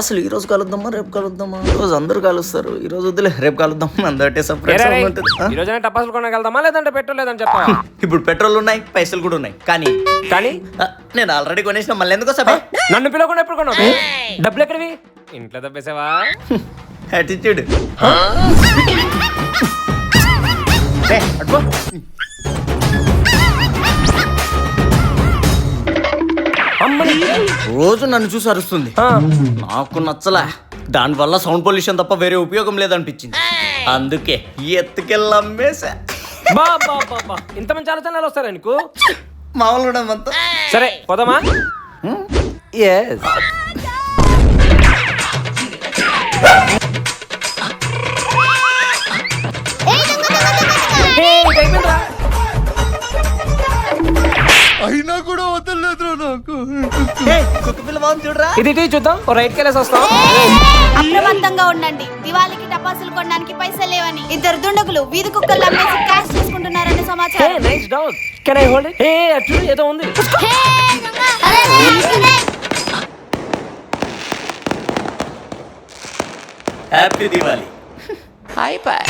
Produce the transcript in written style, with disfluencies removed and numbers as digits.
అసలు ఈ రోజు కలుద్దామా రేపు కలుద్దామా? ఈ రోజు అందరూ కలుస్తారు, ఈ రోజు వద్దులే రేపు కలుద్దాం. అందరిటే సపరేట్ ఉంటుంది. ఈ రోజైనా టపాసులు కొనగలుగుతామా లేదంటే పెట్రోల్ లేదని చెప్పా. ఇప్పుడు పెట్రోల్ ఉన్నాయి, పైసలు కూడా ఉన్నాయి, కానీ కానీ నేను ఆల్రెడీ కొనేసిన, మళ్ళీ ఎందుకు వస్తా? నన్ను పిలవకుండా ఎప్పుడు కొన్నావు? డబ్బులు ఎక్కడివి? ఇంట్లో తప్పేసావా? యాటిట్యూడ్. రోజు నన్ను చూసి అరుస్తుంది, నాకు నచ్చలే. దానివల్ల సౌండ్ పొల్యూషన్ తప్ప వేరే ఉపయోగం లేదనిపించింది, అందుకే ఎత్తుకెళ్ళి అమ్మేసా. ఇంత మంచి ఆలోచనలు వస్తారా నీకు? మామూలు అంతా. సరే పోదామా? ఎస్. అయినా కూడా వదలలేదు నాకు. చూడరా, ఇది చూద్దాం. రైట్కి వెళ్ళేసి వస్తాం. అప్రమత్తంగా ఉండండి, దివాళీకి టపాసులు కొనడానికి పైసలు లేవని ఇద్దరు దుండగులు వీధి కుక్కలు అమ్మేసి క్యాష్ చేసుకుంటున్నారని సమాచారం. Nice dog. Can I hold it? అటు ఏదో ఉంది. హ్యాపీ దివాళీ. Hi bye.